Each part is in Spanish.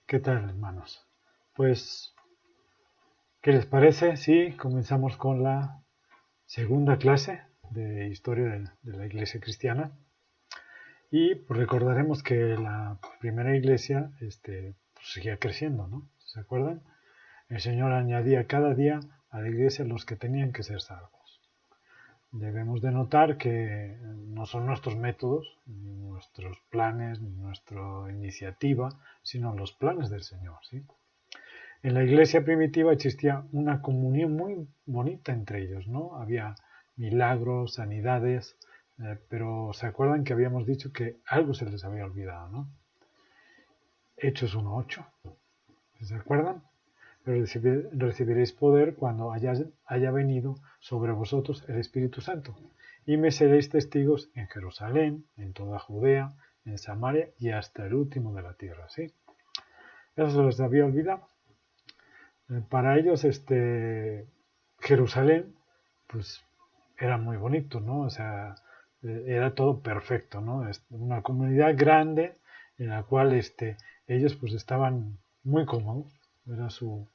¿Qué tal, hermanos? Pues, ¿qué les parece? Sí, comenzamos con la segunda clase de historia de la Iglesia cristiana y pues, recordaremos que la primera iglesia pues, seguía creciendo, ¿no? ¿Se acuerdan? El Señor añadía cada día a la iglesia los que tenían que ser salvos. Debemos de notar que no son nuestros métodos, ni nuestros planes, ni nuestra iniciativa, sino los planes del Señor, ¿sí? En la iglesia primitiva existía una comunión muy bonita entre ellos, ¿no? Había milagros, sanidades, pero ¿se acuerdan que habíamos dicho que algo se les había olvidado, ¿no? Hechos 1:8, ¿se acuerdan? Pero recibiréis poder cuando haya venido sobre vosotros el Espíritu Santo, y me seréis testigos en Jerusalén, en toda Judea, en Samaria y hasta el último de la tierra, ¿sí? Eso se les había olvidado. Para ellos, Jerusalén, pues era muy bonito, ¿no? O sea, era todo perfecto, ¿no? Es una comunidad grande en la cual ellos pues estaban muy cómodos, era su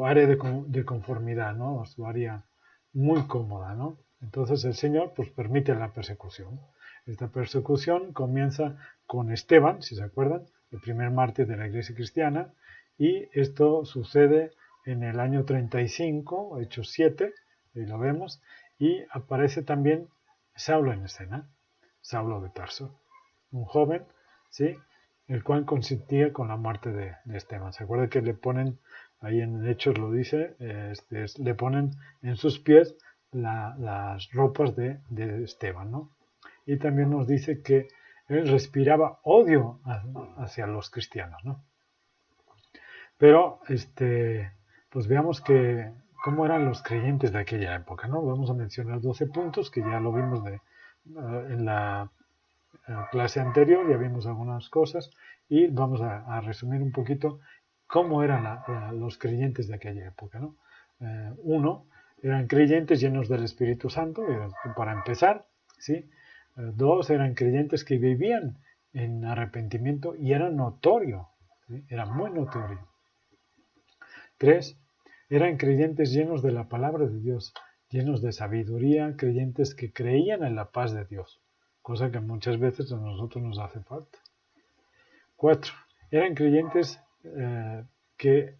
área de conformidad, ¿no? Su área muy cómoda, ¿no? Entonces el Señor pues permite la persecución. Esta persecución comienza con Esteban, si se acuerdan, el primer mártir de la iglesia cristiana, y esto sucede en el año 35, Hechos 7, ahí lo vemos, y aparece también Saulo en escena, Saulo de Tarso, un joven, ¿sí? El cual consistía con la muerte de Esteban. ¿Se acuerda que le ponen, ahí en Hechos lo dice, le ponen en sus pies las ropas de Esteban, ¿no? Y también nos dice que él respiraba odio hacia los cristianos, ¿no? Pero, pues veamos que cómo eran los creyentes de aquella época, ¿no? Vamos a mencionar 12 puntos que ya lo vimos en la clase anterior, ya vimos algunas cosas y vamos a resumir un poquito cómo eran los creyentes de aquella época, ¿no? Uno, eran creyentes llenos del Espíritu Santo, para empezar, ¿sí? Dos, eran creyentes que vivían en arrepentimiento y era notorio, ¿sí? Era muy notorio. Tres, eran creyentes llenos de la palabra de Dios, llenos de sabiduría, creyentes que creían en la paz de Dios, cosa que muchas veces a nosotros nos hace falta. Cuatro, eran creyentes que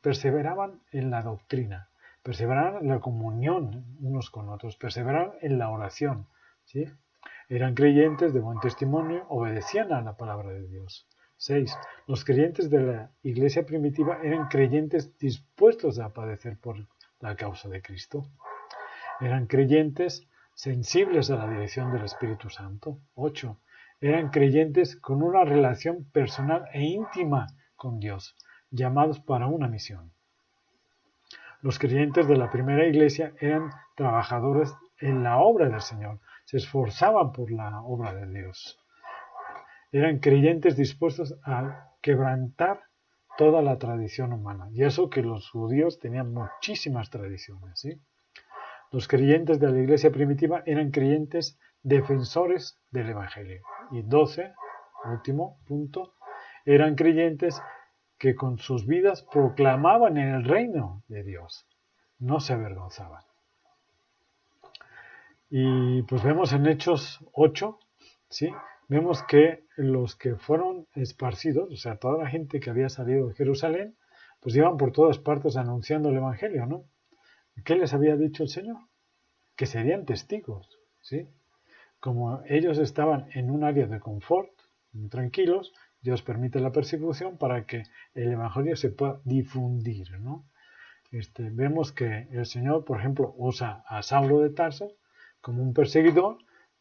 perseveraban en la doctrina, perseveraban en la comunión unos con otros, perseveraban en la oración, ¿sí? Eran creyentes de buen testimonio, obedecían a la palabra de Dios. 6. Los creyentes de la iglesia primitiva eran creyentes dispuestos a padecer por la causa de Cristo. Eran creyentes sensibles a la dirección del Espíritu Santo. 8. Eran creyentes con una relación personal e íntima con Dios, llamados para una misión. Los creyentes de la primera iglesia eran trabajadores en la obra del Señor, se esforzaban por la obra de Dios. Eran creyentes dispuestos a quebrantar toda la tradición humana. Y eso que los judíos tenían muchísimas tradiciones, ¿sí? Los creyentes de la iglesia primitiva eran creyentes defensores del Evangelio. Y 12, último punto, eran creyentes que con sus vidas proclamaban el reino de Dios. No se avergonzaban. Y pues vemos en Hechos 8, ¿sí? Vemos que los que fueron esparcidos, o sea, toda la gente que había salido de Jerusalén, pues iban por todas partes anunciando el Evangelio, ¿no? ¿Qué les había dicho el Señor? Que serían testigos, ¿sí? Como ellos estaban en un área de confort, tranquilos, Dios permite la persecución para que el Evangelio se pueda difundir, ¿no? Vemos que el Señor, por ejemplo, usa a Saulo de Tarso como un perseguidor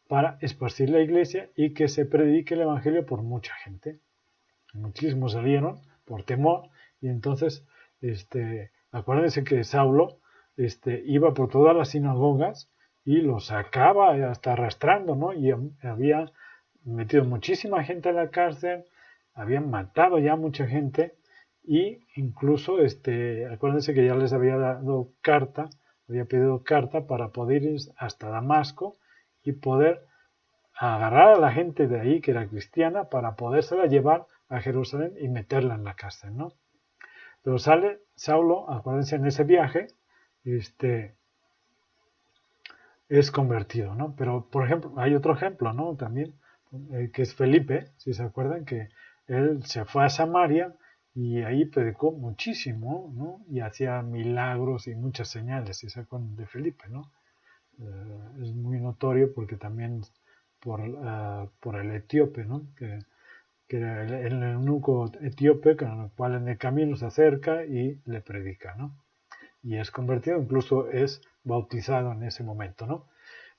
para esparcir la iglesia y que se predique el Evangelio por mucha gente. Muchísimos salieron por temor y entonces, acuérdense que Saulo iba por todas las sinagogas y los sacaba hasta arrastrando, ¿no? Y había metido muchísima gente a la cárcel, habían matado ya mucha gente y incluso, acuérdense que ya les había dado carta, había pedido carta para poder ir hasta Damasco y poder a agarrar a la gente de ahí que era cristiana para podérsela llevar a Jerusalén y meterla en la cárcel, ¿no? Pero sale Saulo, acuérdense, en ese viaje, es convertido, ¿no? Pero, por ejemplo, hay otro ejemplo, ¿no? También, que es Felipe, si se acuerdan, que él se fue a Samaria y ahí predicó muchísimo, ¿no? Y hacía milagros y muchas señales, si se acuerdan de Felipe, ¿no? Es muy notorio porque también por el etíope, ¿no? Que era el eunuco etíope con el cual en el camino se acerca y le predica, ¿no? Y es convertido, incluso es bautizado en ese momento, ¿no?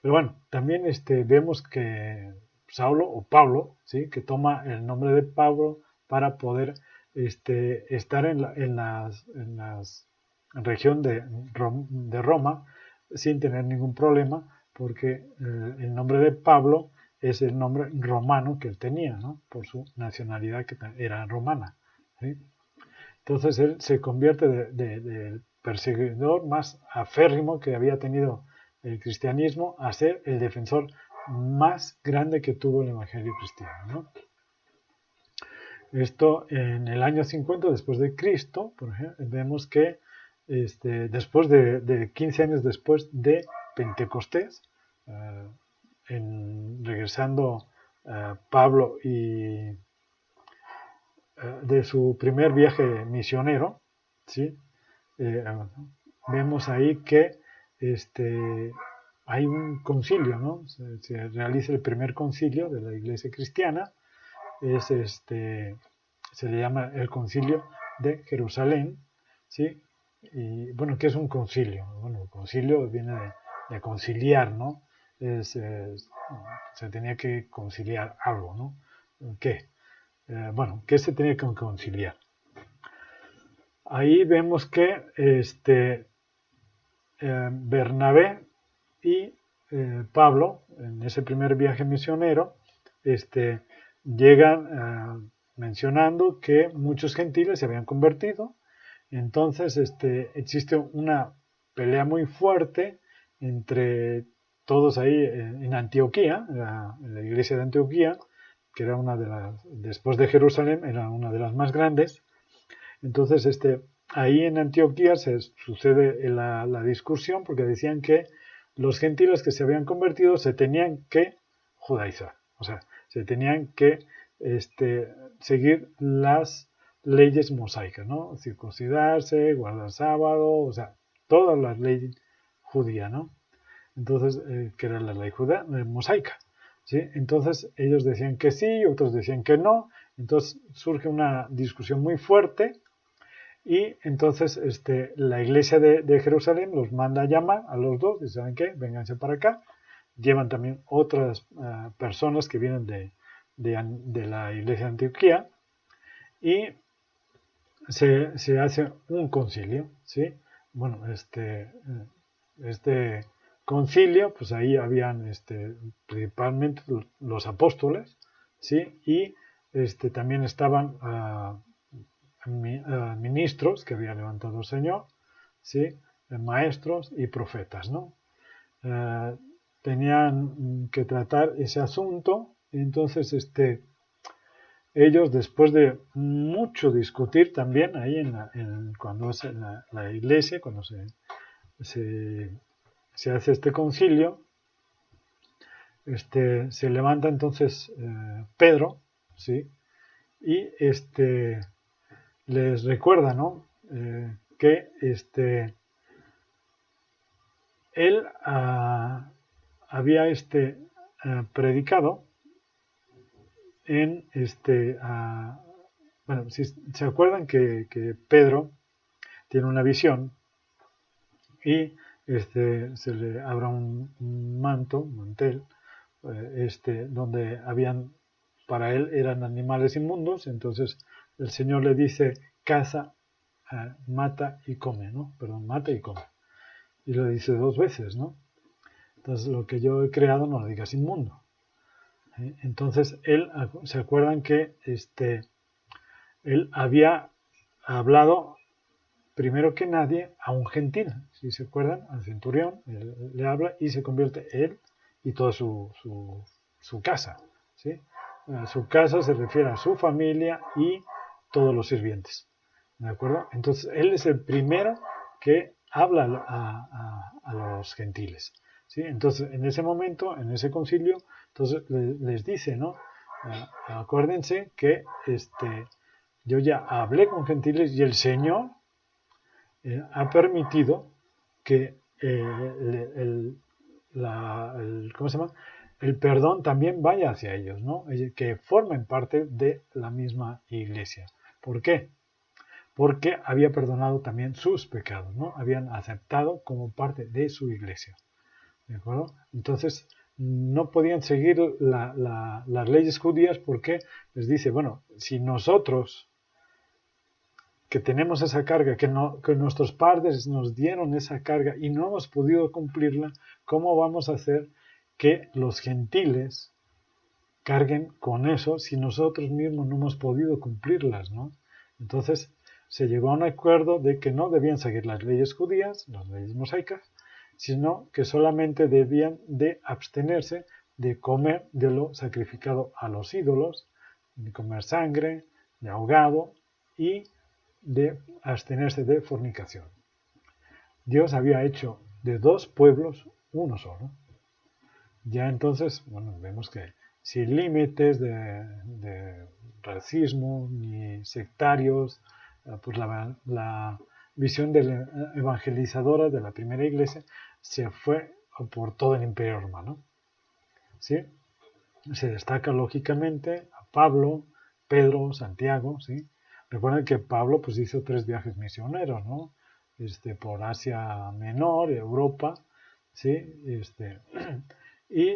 Pero bueno, también vemos que Saulo o Pablo, ¿sí? Que toma el nombre de Pablo para poder estar en las región de Roma sin tener ningún problema, porque el nombre de Pablo es el nombre romano que él tenía, ¿no? Por su nacionalidad que era romana, ¿sí? Entonces él se convierte del perseguidor más aférrimo que había tenido el cristianismo a ser el defensor más grande que tuvo el evangelio cristiano, ¿no? Esto en el año 50 después de Cristo, por ejemplo, vemos que después de 15 años después de Pentecostés, eh, regresando Pablo de su primer viaje misionero, ¿sí? Eh, vemos ahí que hay un concilio, ¿no? Se realiza el primer concilio de la Iglesia cristiana, es se le llama el concilio de Jerusalén, ¿sí? Y bueno, ¿qué es un concilio? Bueno, el concilio viene de conciliar, ¿no? Se tenía que conciliar algo, ¿no? ¿Qué? Bueno, ¿qué se tenía que conciliar? Ahí vemos que Bernabé y Pablo, en ese primer viaje misionero, llegan mencionando que muchos gentiles se habían convertido. Entonces existe una pelea muy fuerte entre todos ahí en Antioquía, en la iglesia de Antioquía, que era una de las, después de Jerusalén, era una de las más grandes. Entonces, ahí en Antioquía se sucede la discusión porque decían que los gentiles que se habían convertido se tenían que judaizar, o sea, se tenían que seguir las leyes mosaicas, ¿no? Circuncidarse, guardar sábado, o sea, todas las leyes judías, ¿no? Entonces, que era la ley judía, mosaica, ¿sí? Entonces, ellos decían que sí, otros decían que no, entonces surge una discusión muy fuerte y entonces la iglesia de Jerusalén los manda a llamar a los dos y ¿saben qué? Vénganse para acá. Llevan también otras personas que vienen de la iglesia de Antioquía y se hace un concilio, ¿sí? Bueno, este concilio, pues ahí habían principalmente los apóstoles, ¿sí? Y también estaban ministros que había levantado el Señor, ¿sí? Maestros y profetas, ¿no? Eh, tenían que tratar ese asunto y entonces ellos después de mucho discutir también ahí cuando es en la iglesia, cuando se, se hace este concilio, se levanta entonces Pedro, ¿sí? Y les recuerda, ¿no? Que él había predicado en bueno, si se acuerdan que Pedro tiene una visión y se le abre un mantel, donde habían, para él eran animales inmundos, entonces el Señor le dice, caza, mata y come, ¿no? Perdón, mata y come. Y lo dice dos veces, ¿no? Entonces lo que yo he creado no lo digas inmundo. Entonces él, ¿se acuerdan que él había hablado primero que nadie a un gentil? Si se acuerdan, al centurión, él le habla y se convierte él y toda su su casa, ¿sí? Su casa se refiere a su familia y todos los sirvientes, ¿de acuerdo? Entonces, él es el primero que habla a los gentiles, ¿sí? Entonces, en ese momento, en ese concilio, entonces les dice, ¿no? Acuérdense que yo ya hablé con gentiles y el Señor ha permitido que ¿cómo se llama? El perdón también vaya hacia ellos, ¿no? Que formen parte de la misma iglesia. ¿Por qué? Porque había perdonado también sus pecados, ¿no? Habían aceptado como parte de su iglesia. ¿De acuerdo? Entonces, no podían seguir las leyes judías porque les dice, bueno, si nosotros que tenemos esa carga, que nuestros padres nos dieron esa carga y no hemos podido cumplirla, ¿cómo vamos a hacer que los gentiles carguen con eso si nosotros mismos no hemos podido cumplirlas, ¿no? Entonces se llegó a un acuerdo de que no debían seguir las leyes judías, las leyes mosaicas, sino que solamente debían de abstenerse de comer de lo sacrificado a los ídolos, de comer sangre, de ahogado y de abstenerse de fornicación. Dios había hecho de dos pueblos uno solo. Ya entonces, bueno, vemos que sin límites de racismo ni sectarios, pues la visión evangelizadora de la primera iglesia se fue por todo el imperio romano. ¿Sí? Se destaca lógicamente a Pablo, Pedro, Santiago, ¿sí? Recuerden que Pablo pues hizo 3 viajes misioneros, ¿no? Por Asia Menor, Europa, ¿sí? Y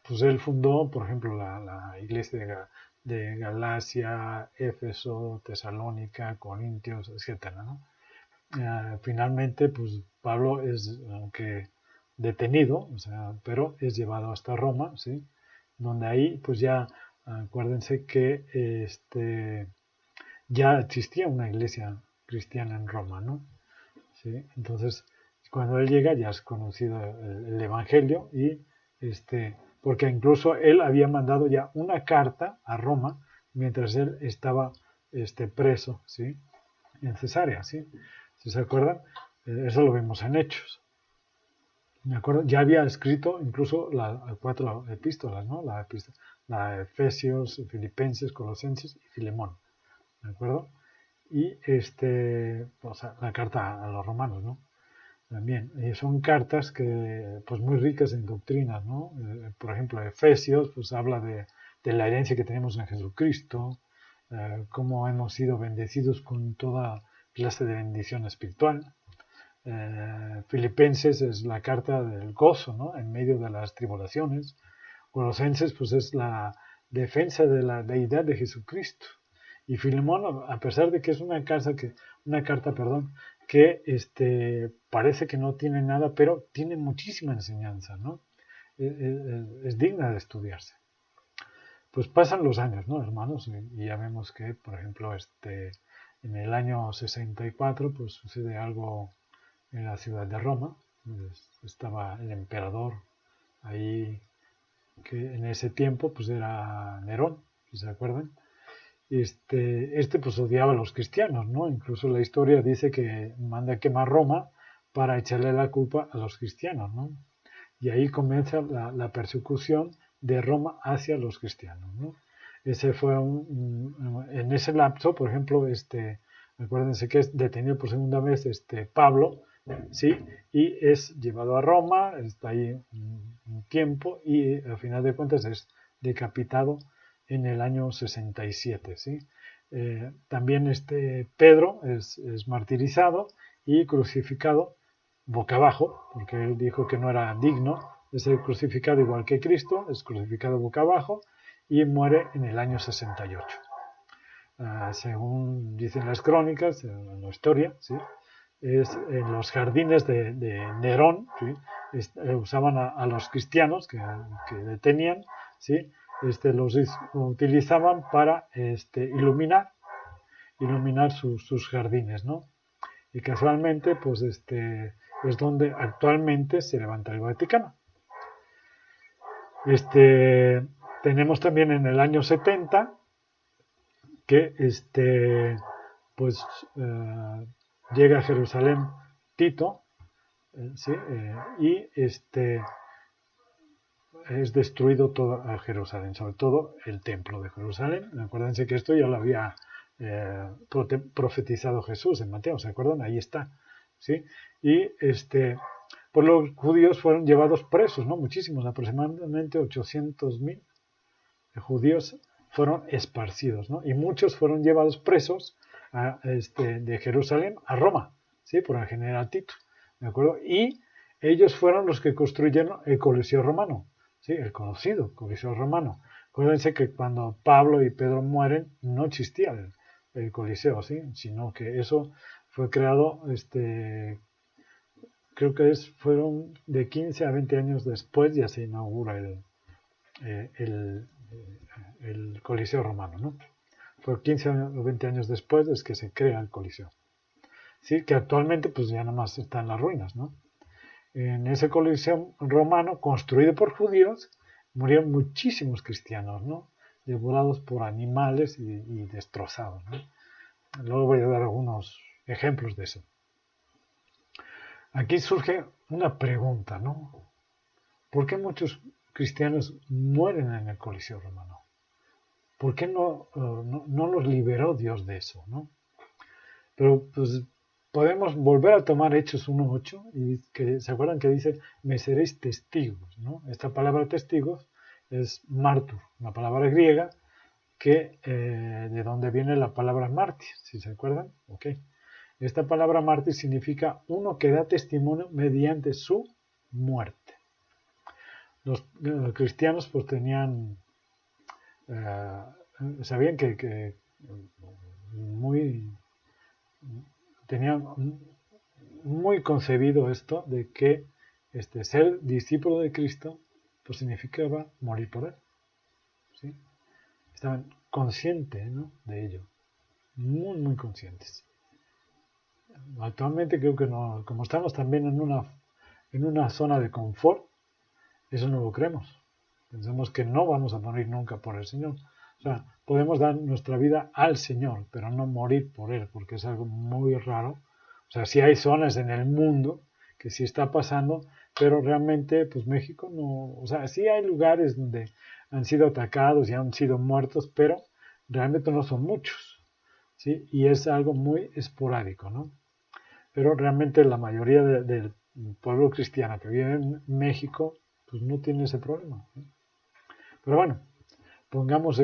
pues él fundó, por ejemplo, la iglesia de Galacia, Éfeso, Tesalónica, Corintios, etcétera, ¿no? Finalmente, pues Pablo es, aunque detenido, o sea, pero es llevado hasta Roma, ¿sí? Donde ahí, pues ya, acuérdense que ya existía una iglesia cristiana en Roma, ¿no? ¿Sí? Entonces, cuando él llega ya es conocido el Evangelio y porque incluso él había mandado ya una carta a Roma mientras él estaba preso, ¿sí? En Cesarea, ¿sí? Si se acuerdan, eso lo vemos en Hechos. ¿De acuerdo? Ya había escrito incluso las 4 epístolas, ¿no? La de Efesios, Filipenses, Colosenses y Filemón. ¿De acuerdo? Y o sea, la carta a los romanos, ¿no? También. Son cartas que, pues muy ricas en doctrinas, ¿no? Por ejemplo, Efesios, pues habla de la herencia que tenemos en Jesucristo, cómo hemos sido bendecidos con toda clase de bendición espiritual. Filipenses es la carta del gozo, ¿no? En medio de las tribulaciones. Colosenses, pues es la defensa de la deidad de Jesucristo. Y Filemón, a pesar de que es una carta, perdón, que parece que no tiene nada, pero tiene muchísima enseñanza, ¿no? Es digna de estudiarse. Pues pasan los años, ¿no, hermanos? Y ya vemos que, por ejemplo, en el año 64, pues sucede algo en la ciudad de Roma. Estaba el emperador ahí, que en ese tiempo pues era Nerón, si se acuerdan. Pues odiaba a los cristianos, ¿no? Incluso la historia dice que manda quemar Roma para echarle la culpa a los cristianos, ¿no? Y ahí comienza la persecución de Roma hacia los cristianos, ¿no? Ese fue en ese lapso, por ejemplo, acuérdense que es detenido por segunda vez Pablo, ¿sí? Y es llevado a Roma, está ahí un tiempo y al final de cuentas es decapitado en el año 67, ¿sí? También Pedro es martirizado y crucificado boca abajo, porque él dijo que no era digno de ser crucificado igual que Cristo, es crucificado boca abajo y muere en el año 68. Según dicen las crónicas, en la historia, ¿sí? Es en los jardines de Nerón, ¿sí? Usaban a los cristianos que detenían, ¿sí? Los utilizaban para iluminar sus jardines, ¿no? Y casualmente, pues es donde actualmente se levanta el Vaticano. Tenemos también en el año 70 que pues llega a Jerusalén Tito, ¿sí? Y es destruido toda Jerusalén, sobre todo el templo de Jerusalén. Acuérdense que esto ya lo había profetizado Jesús en Mateo, ¿se acuerdan? Ahí está, ¿sí? Y pues los judíos fueron llevados presos, ¿no? Muchísimos, aproximadamente 800.000 judíos fueron esparcidos, ¿no? Y muchos fueron llevados presos de Jerusalén a Roma, ¿sí? Por el general Tito, ¿de acuerdo? Y ellos fueron los que construyeron el Coliseo Romano, ¿sí? El conocido Coliseo Romano. Acuérdense que cuando Pablo y Pedro mueren no existía el Coliseo, ¿sí? Sino que eso fue creado, creo que fueron de 15 a 20 años después ya se inaugura eh, el, el Coliseo Romano, ¿no? Fue 15 o 20 años después es que se crea el Coliseo. Sí, que actualmente pues ya nada más está en las ruinas, ¿no? En ese Coliseo romano, construido por judíos, murieron muchísimos cristianos, ¿no? Devorados por animales y destrozados, ¿no? Luego voy a dar algunos ejemplos de eso. Aquí surge una pregunta, ¿no? ¿Por qué muchos cristianos mueren en el Coliseo romano? ¿Por qué no los liberó Dios de eso, ¿no? Pero pues podemos volver a tomar Hechos 1.8 y que se acuerdan que dice, me seréis testigos, ¿no? Esta palabra testigos es martur, una palabra griega que de donde viene la palabra mártir, si se acuerdan, ok. Esta palabra mártir significa uno que da testimonio mediante su muerte. Los cristianos pues tenían, sabían que muy tenían muy concebido esto de que ser discípulo de Cristo pues significaba morir por él, ¿sí? Estaban conscientes, ¿no?, de ello, muy conscientes. Actualmente creo que no, como estamos también en una zona de confort, eso no lo creemos. Pensamos que no vamos a morir nunca por el Señor. O sea, podemos dar nuestra vida al Señor, pero no morir por Él, porque es algo muy raro. O sea, sí hay zonas en el mundo que sí está pasando, pero realmente, pues México no. O sea, sí hay lugares donde han sido atacados y han sido muertos, pero realmente no son muchos, ¿sí? Y es algo muy esporádico, ¿no? Pero realmente la mayoría del pueblo cristiano que vive en México, pues no tiene ese problema, ¿no? Pero bueno, pongamos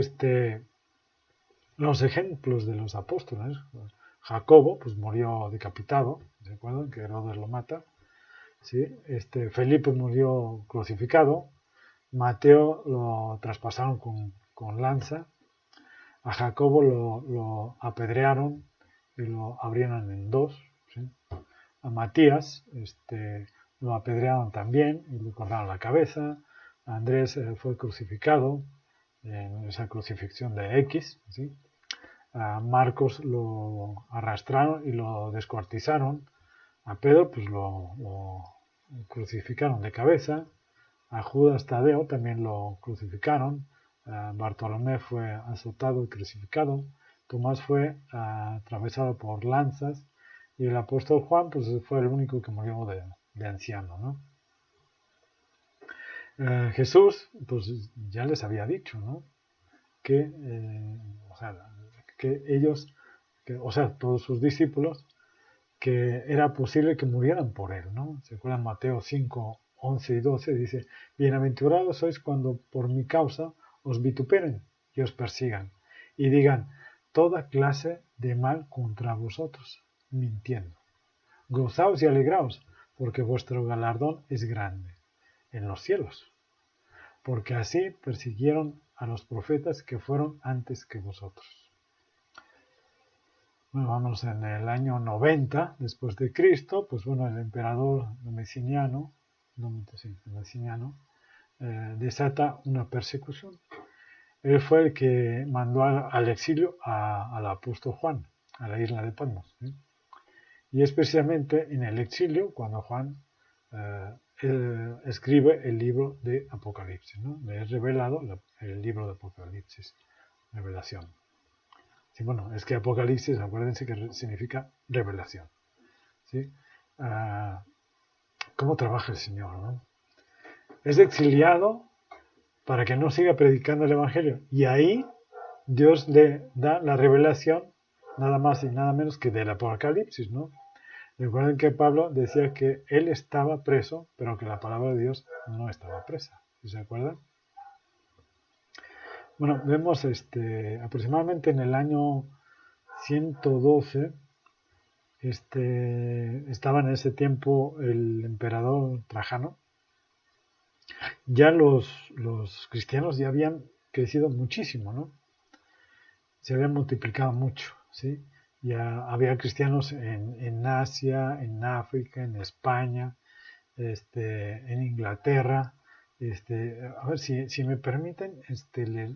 los ejemplos de los apóstoles. Jacobo, pues murió decapitado, ¿se acuerdan? Que Herodes lo mata. ¿Sí? Felipe murió crucificado. Mateo lo traspasaron con lanza. A Jacobo lo apedrearon y lo abrieron en dos. ¿Sí? A Matías lo apedrearon también y le cortaron la cabeza. A Andrés fue crucificado en esa crucifixión de X, ¿sí? A Marcos lo arrastraron y lo descuartizaron. A Pedro pues lo crucificaron de cabeza. A Judas Tadeo también lo crucificaron. A Bartolomé fue azotado y crucificado. Tomás fue atravesado por lanzas. Y el apóstol Juan pues fue el único que murió de anciano, ¿no? Jesús pues ya les había dicho, ¿no?, que, o sea, que ellos, o sea, todos sus discípulos, que era posible que murieran por él, ¿no? ¿Se acuerdan? Mateo 5, 11 y 12 dice, bienaventurados sois cuando por mi causa os vituperen y os persigan y digan toda clase de mal contra vosotros, mintiendo. Gozaos y alegraos, porque vuestro galardón es grande en los cielos, porque así persiguieron a los profetas que fueron antes que vosotros. Bueno, vamos en el año 90 después de Cristo, pues bueno, el emperador Domiciano desata una persecución. Él fue el que mandó al exilio al apóstol Juan, a la isla de Patmos, ¿sí? Y es precisamente en el exilio cuando Juan escribe el libro de Apocalipsis, ¿no? Le es revelado el libro de Apocalipsis, revelación. Sí, bueno, es que Apocalipsis, acuérdense que significa revelación. ¿Sí? ¿Cómo trabaja el Señor? ¿No? Es exiliado para que no siga predicando el Evangelio. Y ahí Dios le da la revelación, nada más y nada menos que del Apocalipsis, ¿no? Recuerden que Pablo decía que él estaba preso, pero que la palabra de Dios no estaba presa. ¿Se acuerdan? Bueno, vemos aproximadamente en el año 112, estaba en ese tiempo el emperador Trajano. Ya los cristianos ya habían crecido muchísimo, ¿no? Se habían multiplicado mucho, ¿sí? Ya había cristianos en Asia, en África, en España, en Inglaterra. A ver, si me permiten,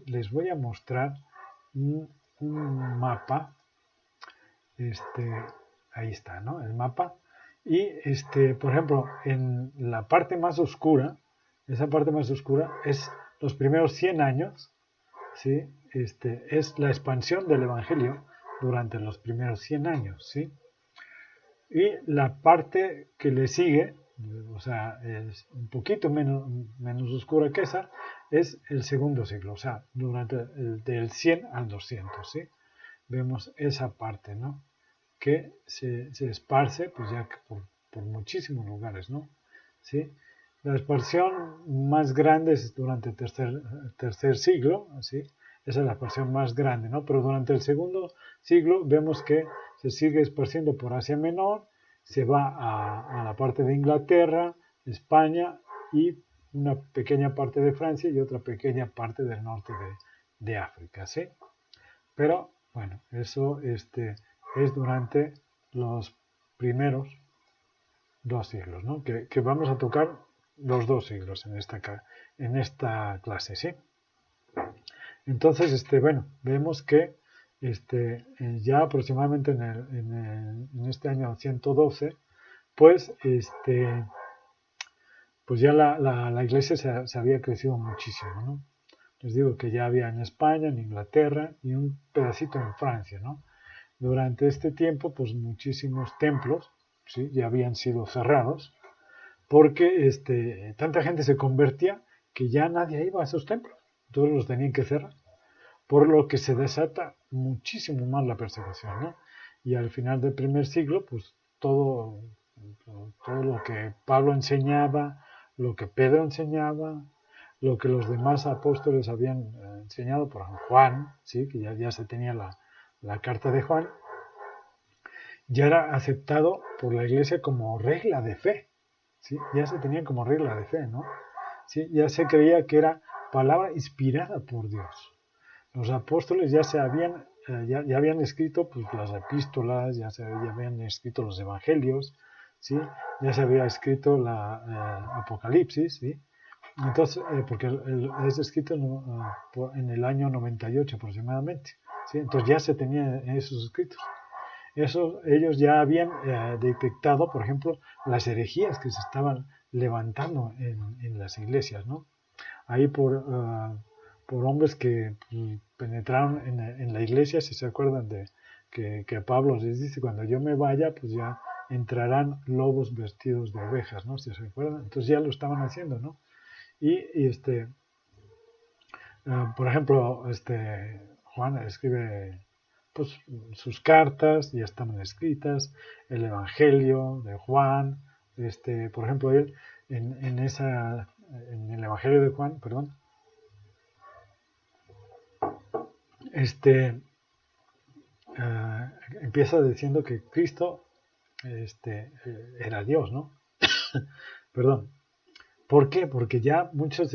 les voy a mostrar un mapa. Ahí está, ¿no? El mapa. Y, por ejemplo, en la parte más oscura, esa parte más oscura es los primeros 100 años, ¿sí? Es la expansión del Evangelio durante los primeros 100 años, ¿sí? Y la parte que le sigue, o sea, es un poquito menos oscura que esa, es el segundo siglo, o sea, del 100 al 200, ¿sí? Vemos esa parte, ¿no? Que se esparce, pues ya por muchísimos lugares, ¿no? ¿Sí? La expansión más grande es durante el tercer siglo, ¿sí? Esa es la expansión más grande, ¿no? Pero durante el segundo siglo vemos que se sigue esparciendo por Asia Menor, se va a la parte de Inglaterra, España y una pequeña parte de Francia y otra pequeña parte del norte de África, ¿sí? Pero, bueno, eso es durante los primeros 2 siglos, ¿no? Que vamos a tocar los 2 siglos en esta clase, ¿sí? Entonces, bueno, vemos que ya aproximadamente en este año 112, pues, pues ya la iglesia se había crecido muchísimo, ¿no? Les digo que ya había en España, en Inglaterra y un pedacito en Francia, ¿no? Durante este tiempo, pues muchísimos templos, ¿sí? Ya habían sido cerrados, porque tanta gente se convertía que ya nadie iba a esos templos, todos los tenían que cerrar, por lo que se desata muchísimo más la persecución, ¿no? Y al final del primer siglo, pues todo lo que Pablo enseñaba, lo que Pedro enseñaba, lo que los demás apóstoles habían enseñado, por ejemplo Juan, ¿sí? Que ya se tenía la carta de Juan, ya era aceptado por la iglesia como regla de fe, ¿sí? Ya se tenía como regla de fe, ¿no? ¿Sí? Ya se creía que era palabra inspirada por Dios. Los apóstoles ya habían escrito pues, las epístolas, ya habían escrito los evangelios, ¿sí? Ya se había escrito la Apocalipsis, ¿sí? Entonces, porque es escrito en el año 98 aproximadamente, ¿sí? Entonces ya se tenían esos escritos. Ellos ya habían detectado, por ejemplo, las herejías que se estaban levantando en las iglesias, ¿no? Ahí por hombres que penetraron en la iglesia, si se acuerdan de que Pablo les dice, cuando yo me vaya, pues ya entrarán lobos vestidos de ovejas, ¿no? Si se acuerdan, entonces ya lo estaban haciendo, ¿no? Y por ejemplo, Juan escribe pues sus cartas, ya estaban escritas, el Evangelio de Juan, por ejemplo, él en el Evangelio de Juan, perdón, este empieza diciendo que Cristo era Dios, ¿no? Perdón. ¿Por qué? Porque ya muchas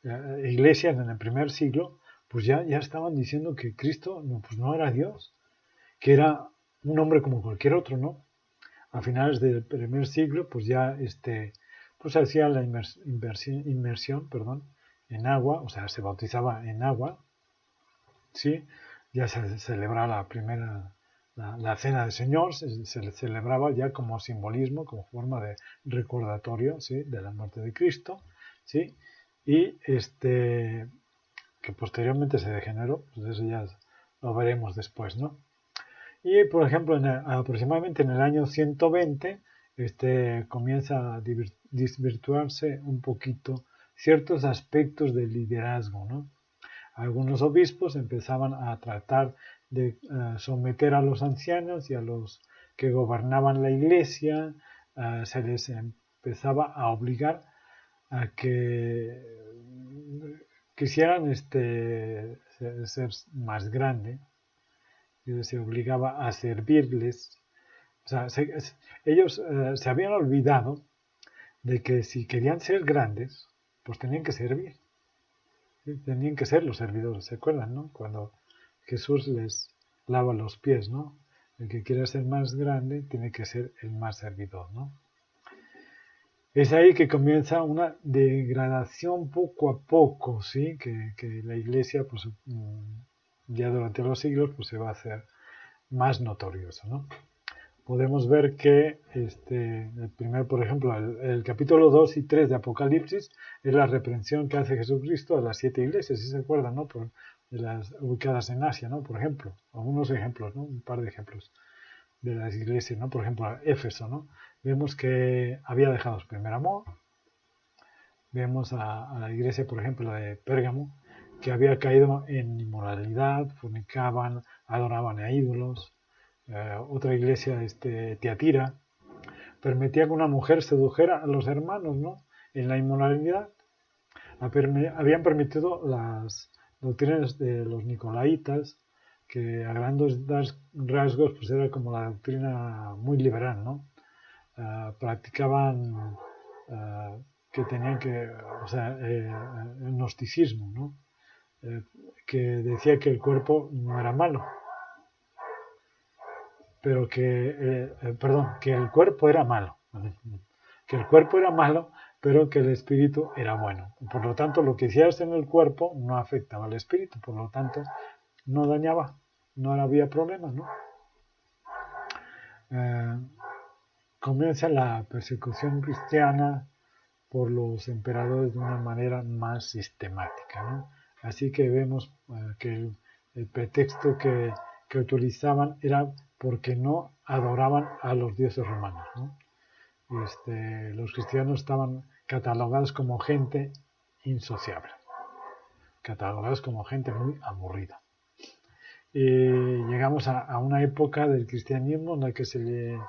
iglesias en el primer siglo pues ya estaban diciendo que Cristo pues no era Dios, que era un hombre como cualquier otro, ¿no? A finales del primer siglo pues ya pues se hacía la inmersión, perdón, en agua, o sea, se bautizaba en agua, ¿sí? Ya se celebraba la cena del Señor se le celebraba ya como simbolismo, como forma de recordatorio, ¿sí?, de la muerte de Cristo, ¿sí? Y que posteriormente se degeneró, pues eso ya lo veremos después, ¿no? Y por ejemplo, aproximadamente en el año 120, comienza a desvirtuarse un poquito ciertos aspectos del liderazgo, ¿no? Algunos obispos empezaban a tratar de someter a los ancianos y a los que gobernaban la iglesia, se les empezaba a obligar a que quisieran ser más grande, y se obligaba a servirles. O sea, ellos se habían olvidado de que si querían ser grandes, pues tenían que servir. ¿Sí? Tenían que ser los servidores, ¿se acuerdan, no? Cuando Jesús les lava los pies, ¿no? El que quiera ser más grande tiene que ser el más servidor, ¿no? Es ahí que comienza una degradación poco a poco, ¿sí? Que la iglesia, pues, ya durante los siglos, pues se va a hacer más notorioso, ¿no? Podemos ver que el primer, por ejemplo, el capítulo 2 y 3 de Apocalipsis es la reprensión que hace Jesucristo a las 7 iglesias, si se acuerdan, ¿no? De las ubicadas en Asia, ¿no? Por ejemplo, algunos ejemplos, ¿no? Un par de ejemplos de las iglesias, ¿no? Por ejemplo, Éfeso, ¿no? Vemos que había dejado su primer amor. Vemos a la iglesia, por ejemplo, de Pérgamo, que había caído en inmoralidad, fornicaban, adoraban a ídolos. Otra iglesia, Tiatira, permitía que una mujer sedujera a los hermanos, ¿no? En la inmoralidad. Habían permitido las doctrinas de los nicolaitas, que a grandes rasgos pues era como la doctrina muy liberal, ¿no? Practicaban que tenían que, o sea, el gnosticismo, ¿no? Que decía que el cuerpo no era malo, pero que el cuerpo era malo, ¿vale? Que el cuerpo era malo, pero que el espíritu era bueno. Por lo tanto, lo que hicieras en el cuerpo no afectaba al espíritu, por lo tanto, no dañaba, no había problemas, ¿no? Eh, Comienza la persecución cristiana por los emperadores de una manera más sistemática, ¿no? Así que vemos que el pretexto que utilizaban era porque no adoraban a los dioses romanos, ¿no? Los cristianos estaban catalogados como gente insociable, catalogados como gente muy aburrida. Y llegamos a una época del cristianismo en la que se le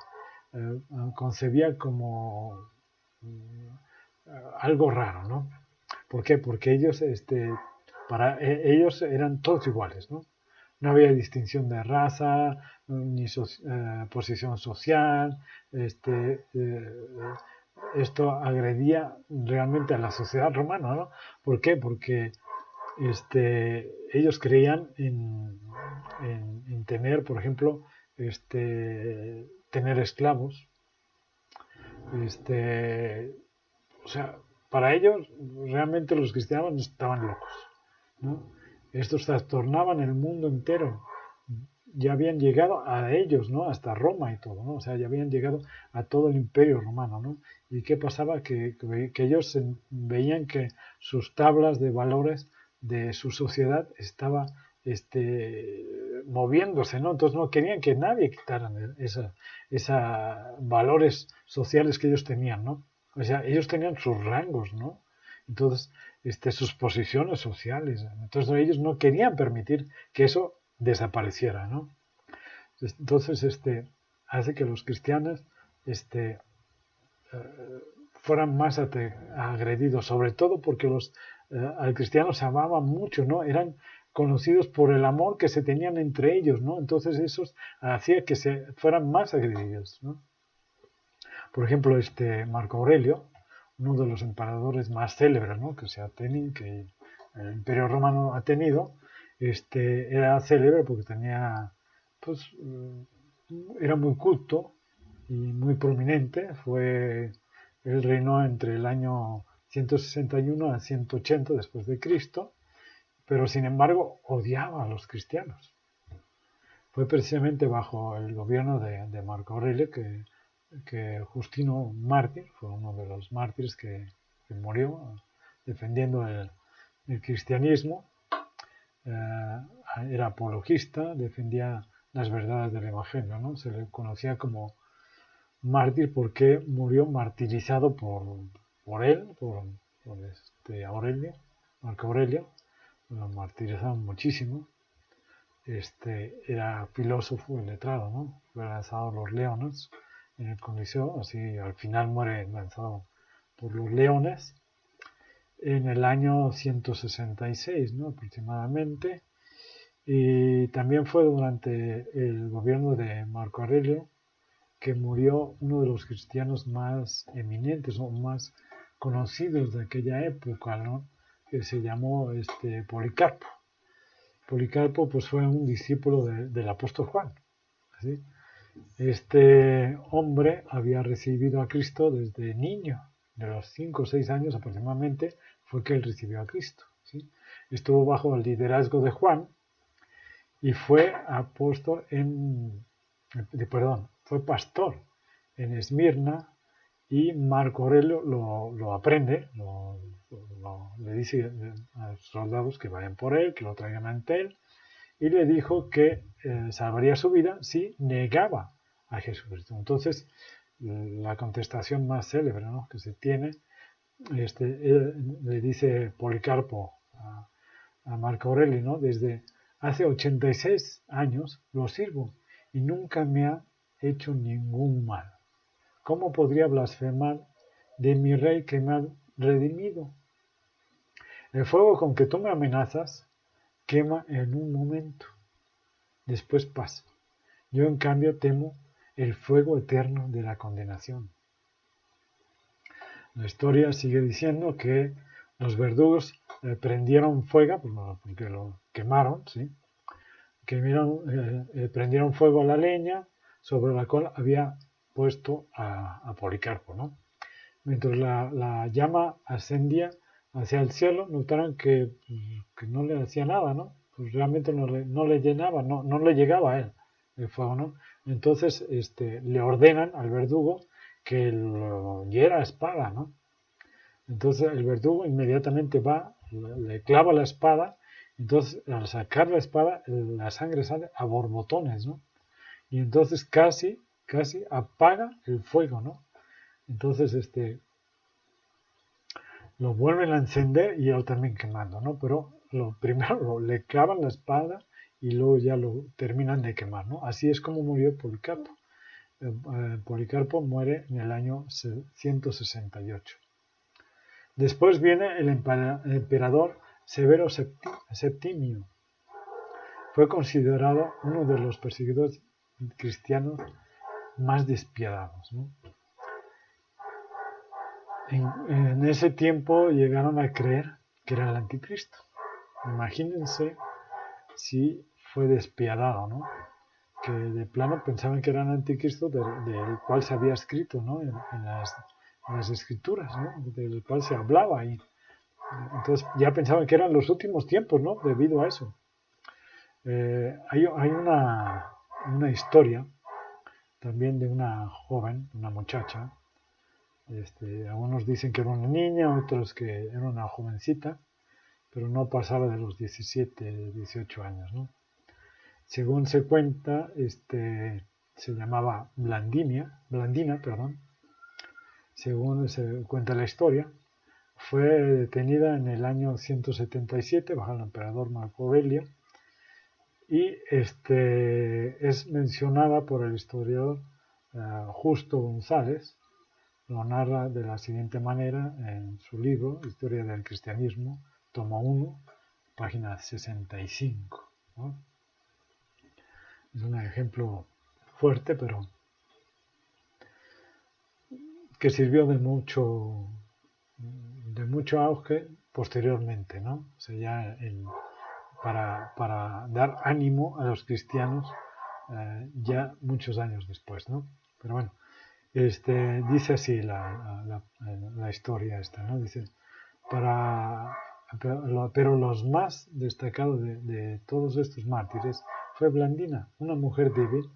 concebía como algo raro, ¿no? ¿Por qué? Porque ellos, ellos eran todos iguales, ¿no? No había distinción de raza, ni posición social. Esto agredía realmente a la sociedad romana, ¿no? ¿Por qué? Porque ellos creían en tener, por ejemplo, tener esclavos. O sea, para ellos realmente los cristianos estaban locos, ¿no? Estos trastornaban el mundo entero. Ya habían llegado a ellos, ¿no? Hasta Roma y todo, ¿no? O sea, ya habían llegado a todo el imperio romano, ¿no? ¿Y qué pasaba? Que ellos veían que sus tablas de valores de su sociedad estaba moviéndose, ¿no? Entonces no querían que nadie quitara esos valores sociales que ellos tenían, ¿no? O sea, ellos tenían sus rangos, ¿no? Entonces, sus posiciones sociales. Entonces ellos no querían permitir que eso desapareciera, ¿no? Entonces, hace que los cristianos, fueran más agredidos, sobre todo porque al cristiano se amaban mucho, ¿no? Eran conocidos por el amor que se tenían entre ellos, ¿no? Entonces eso hacía que se fueran más agredidos, ¿no? Por ejemplo, Marco Aurelio, uno de los emperadores más célebres, ¿no? que el Imperio Romano ha tenido, era célebre porque tenía, pues, era muy culto y muy prominente. Él reinó entre el año 161 a 180 después de Cristo, pero sin embargo odiaba a los cristianos, fue precisamente bajo el gobierno de Marco Aurelio que Justino Mártir fue uno de los mártires que murió defendiendo el cristianismo. Era apologista, defendía las verdades del Evangelio, ¿no? Se le conocía como mártir porque murió martirizado por él, por Aurelio, Marco Aurelio. Lo martirizaron muchísimo. Era filósofo y letrado, ¿no? Fue lanzado a los leones en el Coliseo, así al final muere lanzado por los leones en el año 166, ¿no? Aproximadamente. Y también fue durante el gobierno de Marco Aurelio que murió uno de los cristianos más eminentes o más conocidos de aquella época, ¿no? Que se llamó Policarpo. Policarpo pues fue un discípulo del apóstol Juan. ¿Sí? Este hombre había recibido a Cristo desde niño, de los 5 o 6 años aproximadamente, fue que él recibió a Cristo. ¿Sí? Estuvo bajo el liderazgo de Juan y fue fue pastor en Esmirna, y Marco Aurelio lo aprende, le dice a los soldados que vayan por él, que lo traigan ante él, y le dijo que salvaría su vida si negaba a Jesucristo. Entonces, la contestación más célebre, ¿no?, que se tiene, le dice Policarpo a Marco Aurelio, ¿no?, desde hace 86 años lo sirvo y nunca me ha hecho ningún mal. ¿Cómo podría blasfemar de mi rey que me ha redimido? El fuego con que tú me amenazas quema en un momento, después pasa. Yo en cambio temo el fuego eterno de la condenación. La historia sigue diciendo que los verdugos prendieron fuego, porque lo quemaron, ¿sí? Prendieron fuego a la leña sobre la cual había puesto a Policarpo, ¿no? Mientras la llama ascendía hacia el cielo, notaron que no le hacía nada, ¿no? Pues realmente no le llenaba, no le llegaba a él el fuego, ¿no? Entonces le ordenan al verdugo que lo hiera a espada, ¿no? Entonces el verdugo inmediatamente va, le clava la espada, entonces al sacar la espada la sangre sale a borbotones, ¿no? Y entonces casi apaga el fuego, ¿no? Entonces lo vuelven a encender y lo también quemando, ¿no? Pero primero le clavan la espada y luego ya lo terminan de quemar, ¿no? Así es como murió Policarpo. Policarpo muere en el año 168. Después viene el emperador Severo Septimio. Fue considerado uno de los perseguidores cristianos más despiadados, ¿no? En ese tiempo llegaron a creer que era el anticristo. Imagínense si fue despiadado, ¿no? Que de plano pensaban que era el anticristo del cual se había escrito, ¿no? En las escrituras, ¿no? Del cual se hablaba ahí. Entonces ya pensaban que eran los últimos tiempos, ¿no? Debido a eso. Hay una historia también de una joven, una muchacha. Algunos dicen que era una niña, otros que era una jovencita, pero no pasaba de los 17, 18 años, ¿no? Según se cuenta, se llamaba Blandina, perdón. Según se cuenta la historia, fue detenida en el año 177 bajo el emperador Marco Aurelio y es mencionada por el historiador Justo González. Lo narra de la siguiente manera en su libro Historia del Cristianismo, tomo 1, página 65, ¿no? Es un ejemplo fuerte, pero que sirvió de mucho auge posteriormente, ¿no? O sea, ya para dar ánimo a los cristianos ya muchos años después, ¿no? Pero bueno, dice así la historia esta, ¿no? Dice, pero los más destacados de todos estos mártires fue Blandina, una mujer débil,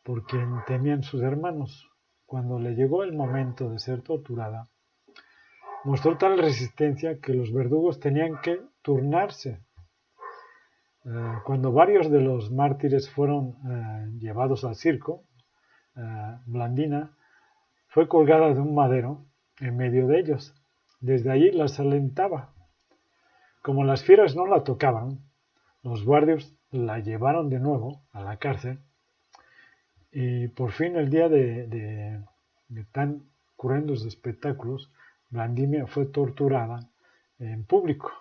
por quien temían sus hermanos. Cuando le llegó el momento de ser torturada, mostró tal resistencia que los verdugos tenían que turnarse. Cuando varios de los mártires fueron llevados al circo, Blandina fue colgada de un madero en medio de ellos. Desde allí las alentaba. Como las fieras no la tocaban, los guardias la llevaron de nuevo a la cárcel y por fin el día de tan cruentos espectáculos, Blandina fue torturada en público,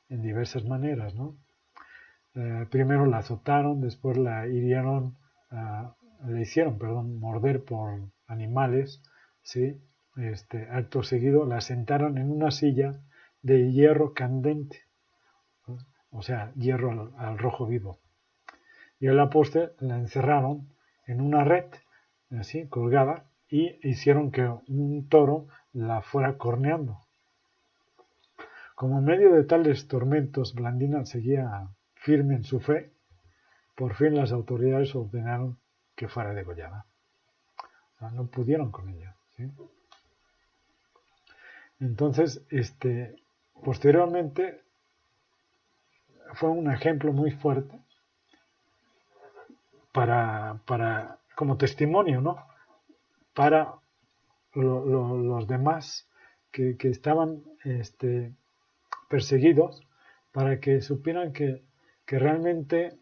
en diversas maneras, ¿no? Primero la azotaron, después la hirieron, le hicieron, perdón, morder por animales, ¿sí? Acto seguido la sentaron en una silla de hierro candente, ¿no? O sea, hierro al rojo vivo. Y a la postre la encerraron en una red, así, colgada, y hicieron que un toro la fuera corneando. Como en medio de tales tormentos, Blandina seguía firme en su fe. Por fin las autoridades ordenaron que fuera degollada. O sea, no pudieron con ella, ¿sí? Entonces, posteriormente fue un ejemplo muy fuerte como testimonio, ¿no? Para los demás que estaban perseguidos, para que supieran que realmente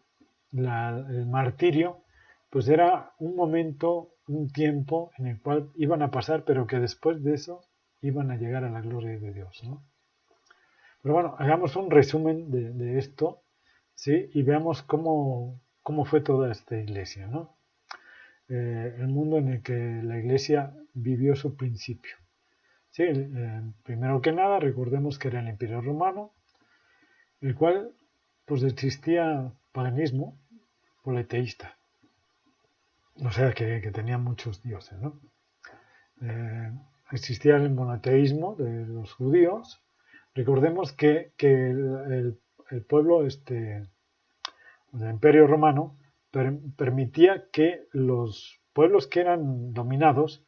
el martirio pues era un momento, un tiempo en el cual iban a pasar, pero que después de eso iban a llegar a la gloria de Dios, ¿no? Pero bueno, hagamos un resumen de esto, ¿sí? Y veamos cómo fue toda esta iglesia, ¿no? El mundo en el que la iglesia vivió su principio. Sí, primero que nada, recordemos que era el Imperio Romano, el cual pues existía paganismo politeísta, o sea que tenía muchos dioses, ¿no? Existía el monoteísmo de los judíos. Recordemos que el pueblo del Imperio Romano permitía que los pueblos que eran dominados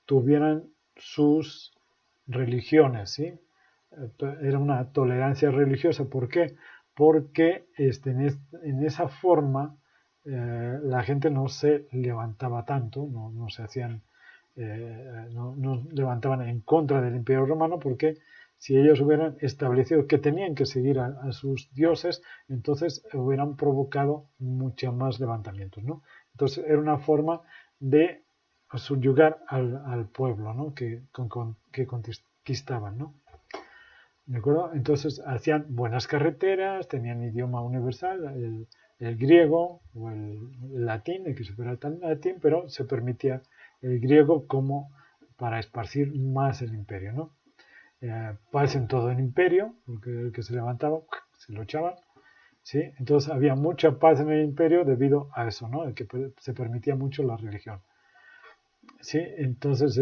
tuvieran sus religiones, ¿sí? Era una tolerancia religiosa. ¿Por qué? Porque en esa forma la gente no se levantaba tanto, no se hacían, no levantaban en contra del Imperio Romano, porque si ellos hubieran establecido que tenían que seguir a sus dioses, entonces hubieran provocado muchos más levantamientos, ¿no? Entonces era una forma de subyugar al pueblo, ¿no? que conquistaban, ¿no? ¿De acuerdo? Entonces hacían buenas carreteras, tenían idioma universal, el griego o el latín, el que supera el latín, pero se permitía el griego como para esparcir más el imperio, ¿no? Paz en todo el imperio, porque el que se levantaba se lo echaban, ¿sí? Entonces había mucha paz en el imperio debido a eso, ¿no? El que se permitía mucho la religión. Sí, entonces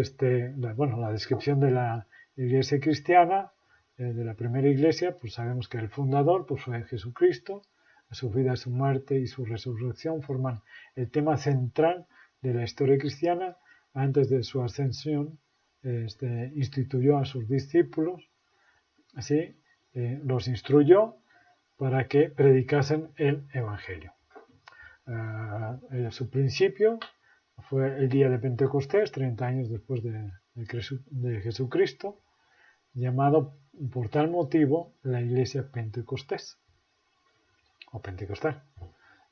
la descripción de la iglesia cristiana, de la primera iglesia, pues sabemos que el fundador pues fue Jesucristo. Su vida, su muerte y su resurrección forman el tema central de la historia cristiana. Antes de su ascensión, instituyó a sus discípulos, ¿sí? Los instruyó para que predicasen el Evangelio. Su principio fue el día de Pentecostés, 30 años después de Jesucristo, llamado por tal motivo la iglesia Pentecostés o Pentecostal.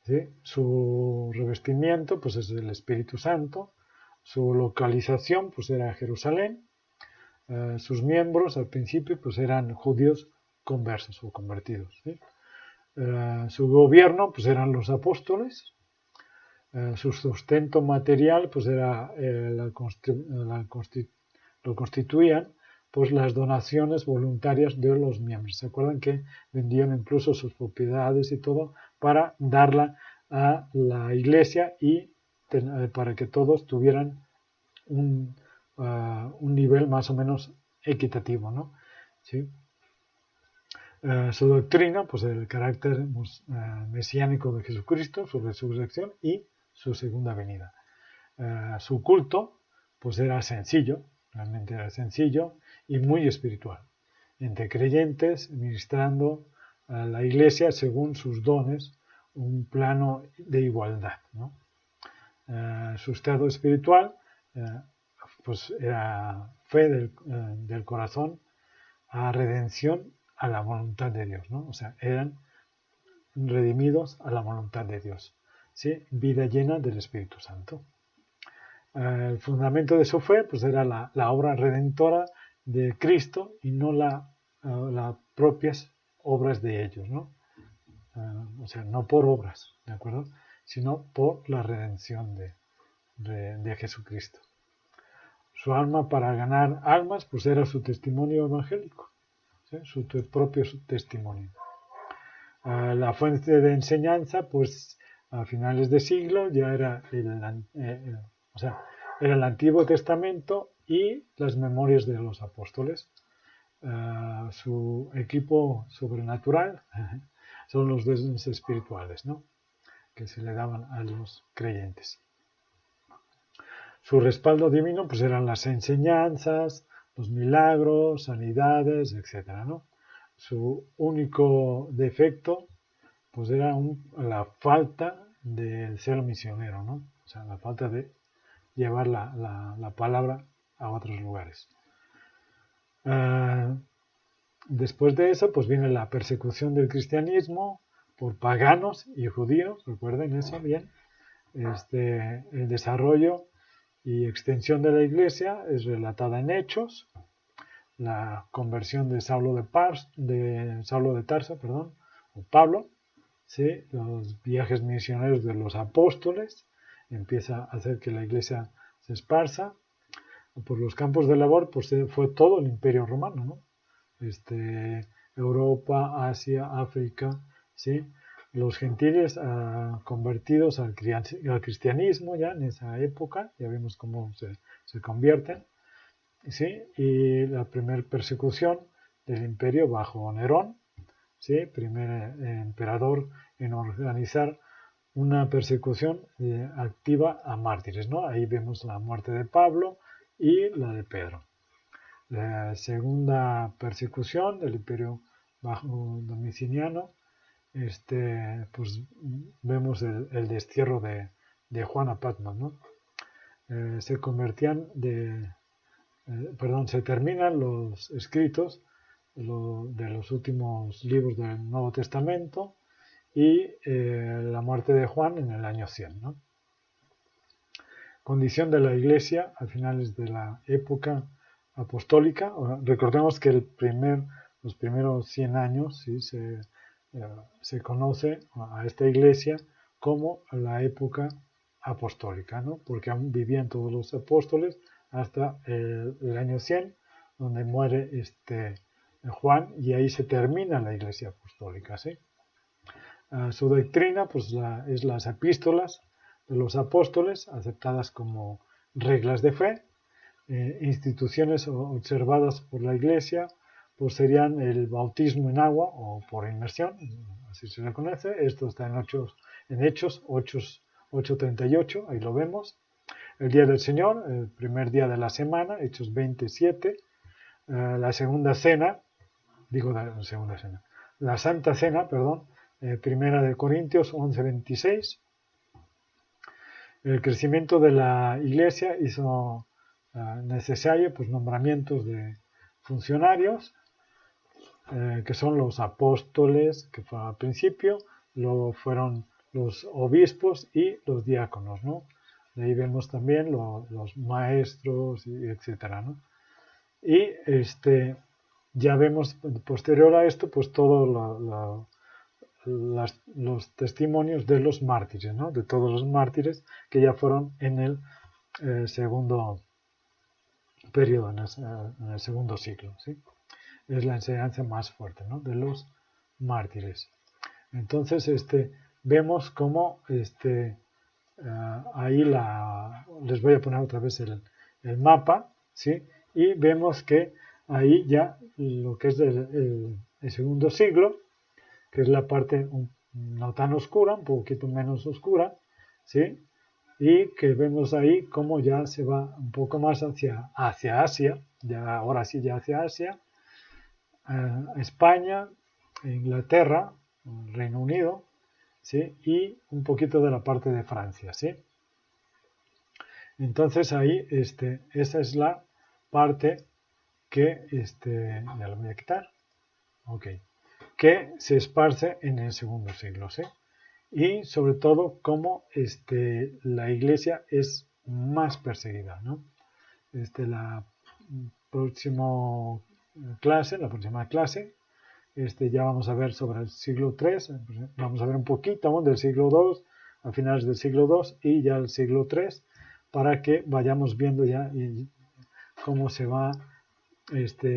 ¿Sí? Su revestimiento pues es el Espíritu Santo, su localización pues era Jerusalén, sus miembros al principio pues eran judíos conversos o convertidos, ¿sí? Su gobierno pues eran los apóstoles. Su sustento material pues era lo constituían pues las donaciones voluntarias de los miembros. ¿Se acuerdan que vendían incluso sus propiedades y todo para darla a la iglesia y para que todos tuvieran un nivel más o menos equitativo, ¿no? ¿Sí? Su doctrina, pues el carácter mesiánico de Jesucristo, su resurrección y su segunda venida. Su culto, pues era sencillo, realmente era sencillo y muy espiritual, entre creyentes, ministrando a la Iglesia según sus dones, un plano de igualdad, ¿no? Su estado espiritual, pues era fe del corazón a redención a la voluntad de Dios, ¿no? O sea, eran redimidos a la voluntad de Dios, ¿sí? Vida llena del Espíritu Santo. El fundamento de su fe, pues era la obra redentora de Cristo y no las propias obras de ellos, ¿no? O sea, no por obras, ¿de acuerdo? Sino por la redención de Jesucristo. Su alma para ganar almas, pues era su testimonio evangélico, ¿sí? Su propio testimonio. La fuente de enseñanza, pues a finales de siglo ya era o sea, era el Antiguo Testamento y las memorias de los apóstoles. Su equipo sobrenatural son los dones espirituales, ¿no? Que se le daban a los creyentes. Su respaldo divino, pues eran las enseñanzas, los milagros, sanidades, etcétera, ¿no? Su único defecto, pues era la falta de ser misionero, ¿no? O sea, la falta de llevar la palabra a otros lugares. Después de eso, pues viene la persecución del cristianismo por paganos y judíos, recuerden eso bien. El desarrollo y extensión de la iglesia es relatada en Hechos, la conversión de Saulo de Tarso, o Pablo, ¿sí? Los viajes misioneros de los apóstoles, empieza a hacer que la iglesia se esparza. Por los campos de labor, pues fue todo el imperio romano, ¿no? Europa, Asia, África, ¿sí? Los gentiles convertidos al cristianismo ya en esa época, ya vemos cómo se convierten, ¿sí? Y la primera persecución del imperio bajo Nerón, ¿sí? Primer emperador en organizar una persecución activa a mártires, ¿no? Ahí vemos la muerte de Pablo y la de Pedro. La segunda persecución del imperio bajo Domitiliano, pues vemos el destierro de Juana Patmos, ¿no? Se convertían se terminan los escritos de los últimos libros del Nuevo Testamento y la muerte de Juan en el año 100, ¿no? Condición de la Iglesia a finales de la época apostólica. Recordemos que los primeros 100 años, ¿sí? Se conoce a esta Iglesia como la época apostólica, ¿no? Porque aún vivían todos los apóstoles hasta el año 100, donde muere Juan, y ahí se termina la Iglesia apostólica, ¿sí? Su doctrina, pues es las epístolas de los apóstoles, aceptadas como reglas de fe. Instituciones observadas por la Iglesia, pues serían el bautismo en agua o por inmersión, así se le conoce. Esto está en Hechos 8:38, ahí lo vemos. El día del Señor, el primer día de la semana, Hechos 27. La segunda cena, la Santa Cena, Primera de Corintios 11:26. El crecimiento de la Iglesia hizo necesario, pues, nombramientos de funcionarios, que son los apóstoles, que fue al principio, luego fueron los obispos y los diáconos, ¿no? De ahí vemos también los maestros, etcétera, ¿no? Y ya vemos posterior a esto, pues todo los testimonios de los mártires, ¿no? De todos los mártires que ya fueron en el segundo periodo, en el segundo siglo, ¿sí? Es la enseñanza más fuerte, ¿no? De los mártires. Entonces, vemos cómo ahí les voy a poner otra vez el mapa, ¿sí? Y vemos que ahí ya lo que es el el segundo siglo, que es la parte no tan oscura, un poquito menos oscura, ¿sí? Y que vemos ahí cómo ya se va un poco más hacia Asia, ya ahora sí ya hacia Asia, España, Inglaterra, Reino Unido, ¿sí? Y un poquito de la parte de Francia, ¿sí? Entonces ahí, esa es la parte que, ya lo voy a quitar, ok, que se esparce en el segundo siglo, ¿sí? Y sobre todo cómo la iglesia es más perseguida, ¿no? La la próxima clase, ya vamos a ver sobre el siglo III, vamos a ver un poquito del siglo II, a finales del siglo II y ya el siglo III, para que vayamos viendo ya cómo se va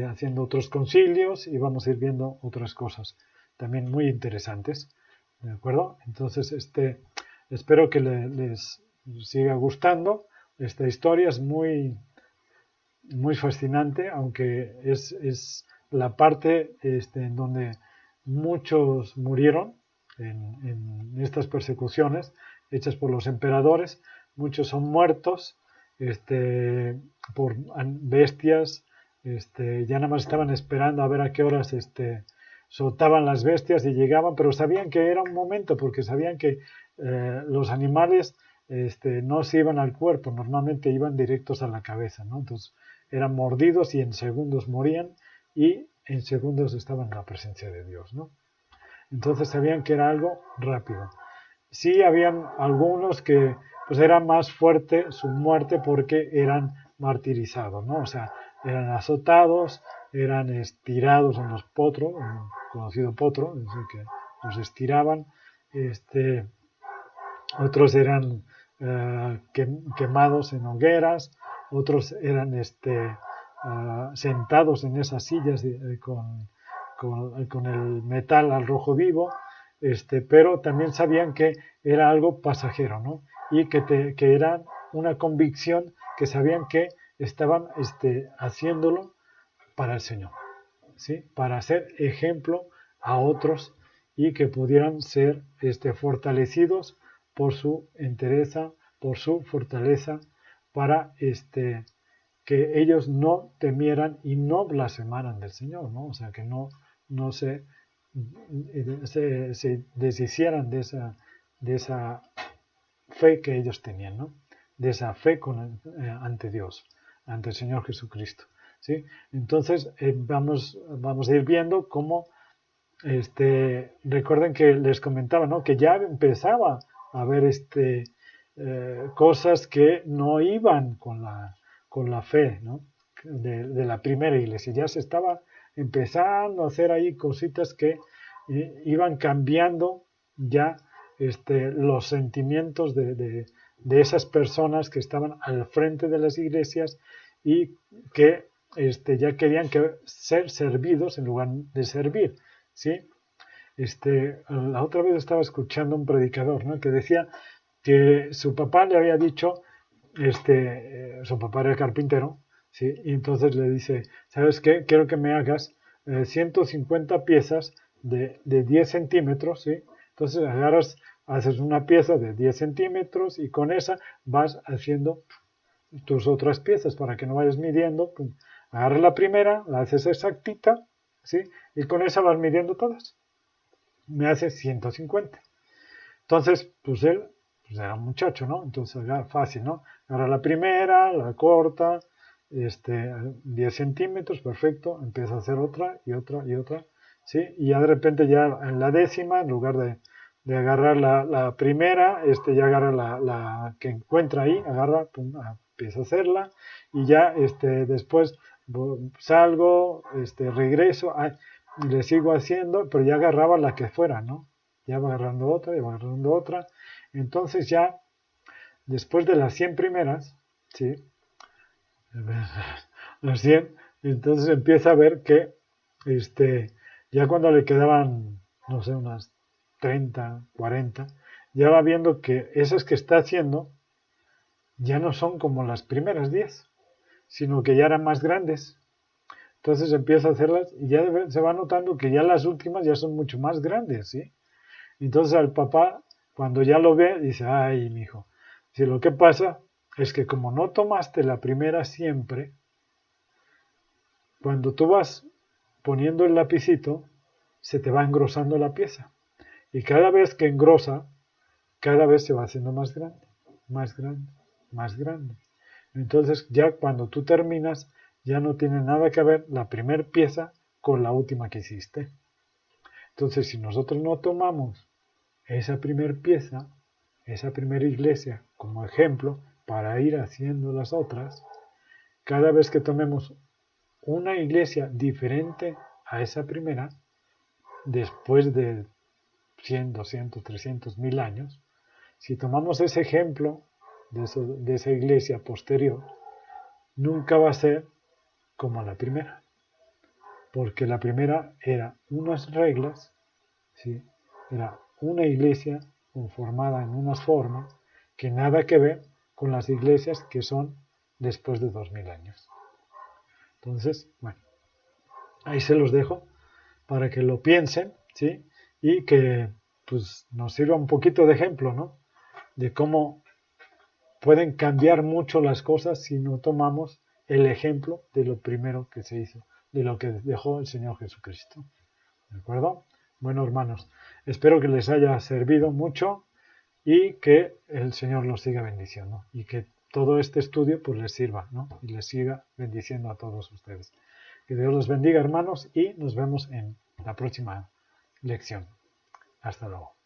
haciendo otros concilios y vamos a ir viendo otras cosas también muy interesantes, ¿de acuerdo? Entonces, espero que les siga gustando. Esta historia es muy, muy fascinante, aunque es la parte en donde muchos murieron en estas persecuciones hechas por los emperadores. Muchos son muertos por bestias. Ya nada más estaban esperando a ver a qué horas soltaban las bestias y llegaban, pero sabían que era un momento, porque sabían que los animales no se iban al cuerpo, normalmente iban directos a la cabeza, ¿no? Entonces eran mordidos y en segundos morían y en segundos estaban en la presencia de Dios, ¿no? Entonces sabían que era algo rápido. Sí habían algunos que pues era más fuerte su muerte porque eran martirizados, ¿no? O sea, eran azotados, eran estirados en los potros, un conocido potro, es decir, que los estiraban, otros eran quemados en hogueras, otros eran sentados en esas sillas con el metal al rojo vivo, pero también sabían que era algo pasajero, ¿no? Y que era una convicción que sabían que estaban haciéndolo para el Señor, ¿sí? Para ser ejemplo a otros y que pudieran ser fortalecidos por su entereza, por su fortaleza, para que ellos no temieran y no blasfemaran del Señor, ¿no? O sea, que no se deshicieran de esa fe que ellos tenían, ¿no? De esa fe ante Dios, ante el Señor Jesucristo, ¿sí? Entonces, vamos a ir viendo cómo, recuerden que les comentaba, ¿no? Que ya empezaba a haber cosas que no iban con la fe, ¿no? De la primera iglesia. Ya se estaba empezando a hacer ahí cositas que iban cambiando ya los sentimientos de esas personas que estaban al frente de las iglesias y que ya querían ser servidos en lugar de servir, ¿sí? La otra vez estaba escuchando un predicador, ¿no? Que decía que su papá le había dicho, su papá era carpintero, ¿sí? Y entonces le dice, ¿sabes qué? Quiero que me hagas 150 piezas de 10 centímetros, ¿sí? Entonces haces una pieza de 10 centímetros y con esa vas haciendo tus otras piezas para que no vayas midiendo. Agarras la primera, la haces exactita, ¿sí? Y con esa vas midiendo todas. Me hace 150. Entonces, pues él pues era un muchacho, ¿no? Entonces, fácil, ¿no? Agarra la primera, la corta, 10 centímetros, perfecto, empieza a hacer otra y otra y otra, ¿sí? Y ya de repente ya en la décima, en lugar de agarrar la primera, ya agarra la que encuentra ahí, agarra, pum, empieza a hacerla y ya después salgo, regreso, y le sigo haciendo, pero ya agarraba la que fuera, ¿no? Ya va agarrando otra, ya va agarrando otra. Entonces ya, después de las 100 primeras, ¿sí? Las 100, entonces empieza a ver que ya cuando le quedaban, no sé, unas 30, 40, ya va viendo que esas que está haciendo ya no son como las primeras 10, sino que ya eran más grandes. Entonces empieza a hacerlas y ya se va notando que ya las últimas ya son mucho más grandes, ¿sí? Entonces al papá, cuando ya lo ve, dice, ay, mi hijo, si lo que pasa es que como no tomaste la primera siempre, cuando tú vas poniendo el lapicito, se te va engrosando la pieza. Y cada vez que engrosa, cada vez se va haciendo más grande, más grande, más grande. Entonces ya cuando tú terminas, ya no tiene nada que ver la primera pieza con la última que hiciste. Entonces si nosotros no tomamos esa primera pieza, esa primera iglesia como ejemplo para ir haciendo las otras, cada vez que tomemos una iglesia diferente a esa primera, después de 100, 200, 300, 1000 años, si tomamos ese ejemplo de esa iglesia posterior, nunca va a ser como la primera, porque la primera era unas reglas, ¿sí? Era una iglesia conformada en unas formas que nada que ver con las iglesias que son después de 2000 años. Entonces, bueno, ahí se los dejo para que lo piensen, ¿sí? Y que pues nos sirva un poquito de ejemplo, ¿no? De cómo pueden cambiar mucho las cosas si no tomamos el ejemplo de lo primero que se hizo, de lo que dejó el Señor Jesucristo. ¿De acuerdo? Bueno, hermanos, espero que les haya servido mucho y que el Señor los siga bendiciendo y que todo este estudio pues les sirva, ¿no? Y les siga bendiciendo a todos ustedes. Que Dios los bendiga, hermanos, y nos vemos en la próxima lección. Hasta luego.